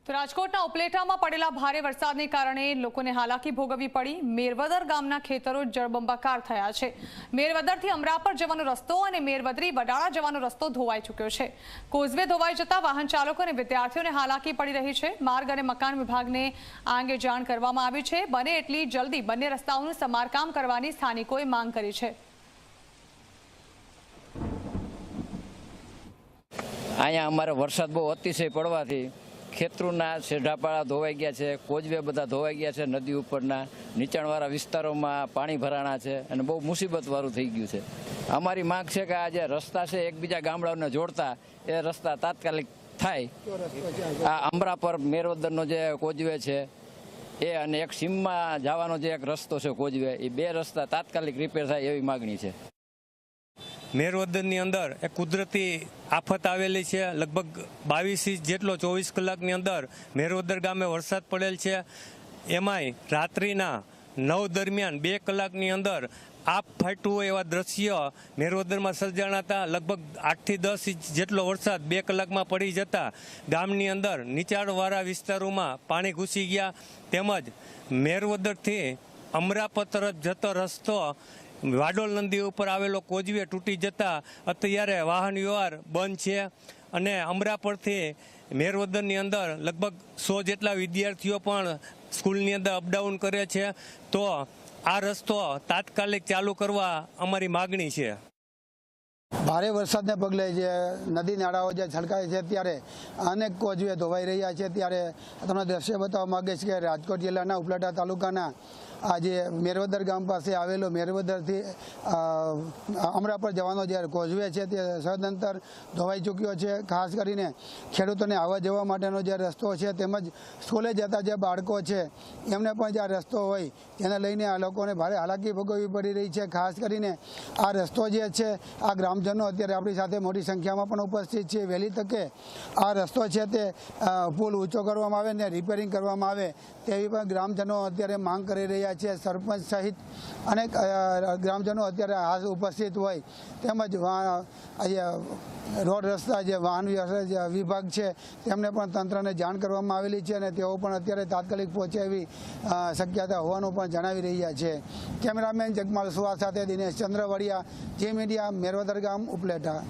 તો રાજકોટના ઉપલેટામાં પડેલા ભારે વરસાદને કારણે લોકોને હાલાકી ભોગવવી પડી। મેરવદર ગામના ખેતરો જળબંબાકાર થયા છે। મેરવદરથી અમરાપર જવાનો રસ્તો અને મેરવદરી વડાળા જવાનો રસ્તો ધોવાઈ ચૂક્યો છે। કોઝવે ધોવાઈ જતા વાહન ચાલકો અને વિદ્યાર્થીઓને હાલાકી પડી રહી છે। માર્ગ અને મકાન વિભાગને આ અંગે જાણ કરવામાં આવી છે। બને એટલી જલ્દી બંને રસ્તાઓનું સમારકામ કરવાની સ્થાનિકોએ માંગ કરી છે। અહીંયા અમારે વરસાદ બહુ અતિશય પડવાથી ખેતરોના શેઢાપાળા ધોવાઈ ગયા છે, કોઝવે બધા ધોવાઈ ગયા છે। નદી ઉપરના નીચાણવાળા વિસ્તારોમાં પાણી ભરાણા છે અને બહુ મુસીબતવાળું થઈ ગયું છે। અમારી માંગ છે કે આ જે રસ્તા છે એકબીજા ગામડાઓને જોડતા એ રસ્તા તાત્કાલિક થાય। આ અમરાપર મેરવદરનો જે કોઝવે છે એ અને એક સીમમાં જવાનો જે એક રસ્તો છે કોઝવે, એ બે રસ્તા તાત્કાલિક રિપેર થાય એવી માગણી છે। મેરવદરની અંદર એક કુદરતી આફત આવેલી છે। લગભગ 22 ઇંચ જેટલો 24 કલાકની અંદર મેરવદર ગામે વરસાદ પડેલ છે। એમાંય રાત્રિના 9 દરમિયાન 2 કલાકની અંદર આપ ફાટ્યું એવા દ્રશ્ય મેરવદરમાં સર્જાણા હતા। લગભગ 8 થી 10 ઇંચ જેટલો વરસાદ 2 કલાકમાં પડી જતા ગામની અંદર નીચાણવાળા વિસ્તારોમાં પાણી ઘૂસી ગયા। તેમજ મેરવદરથી અમરાપર તરફ જતો રસ્તો વાડોલ નદી ઉપર આવેલો કોઝવે તૂટી જતા અત્યારે વાહન વ્યવહાર બંધ છે અને અમરાપરથી મેરવદરની અંદર લગભગ 100 જેટલા વિદ્યાર્થીઓ પણ સ્કૂલની અંદર અપડાઉન કરે છે। તો આ રસ્તો તાત્કાલિક ચાલુ કરવા અમારી માગણી છે। ભારે વરસાદને પગલે જે નદી નાળાઓ જે છલકાય છે ત્યારે અનેક કોઝવે ધોવાઈ રહ્યા છે। ત્યારે તમને દ્રશ્ય બતાવવા માંગે છે કે રાજકોટ જિલ્લાના ઉપલેટા તાલુકાના આજે મેરવદર ગામ પાસે આવેલો મેરવદરથી અમરાપર જવાનો જે કોઝવે છે તે સદંતર ધોવાઈ ચૂક્યો છે। ખાસ કરીને ખેડૂતોને આવવા જવા માટેનો જે રસ્તો છે તેમજ સ્કૂલે જતા જે બાળકો છે એમને પણ જે રસ્તો હોય તેને લઈને આ લોકોને ભારે હાલાકી ભોગવવી પડી રહી છે। ખાસ કરીને આ રસ્તો જે છે આ ગ્રામજનો અત્યારે આપણી સાથે મોટી સંખ્યામાં પણ ઉપસ્થિત છે। વહેલી તકે આ રસ્તો છે તે પુલ ઊંચો કરવામાં આવે ને રિપેરિંગ કરવામાં આવે તેવી પણ ગ્રામજનો અત્યારે માંગ કરી રહ્યા છે। સરપંચ સહિત અનેક ગ્રામજનો અત્યારે હાલ ઉપસ્થિત હોય તેમજ રોડ રસ્તા જે વાહન વ્યવહાર વિભાગ છે તેમને પણ તંત્રને જાણ કરવામાં આવેલી છે અને તેઓ પણ અત્યારે તાત્કાલિક પહોંચે એવી શક્યતા હોવાનું પણ જણાવી રહ્યા છે। કેમેરામેન જગમાલ સુવા સાથે દિનેશ ચંદ્રવડિયા, જે મીડિયા, મેરવદર ગામ, ઉપલેટા।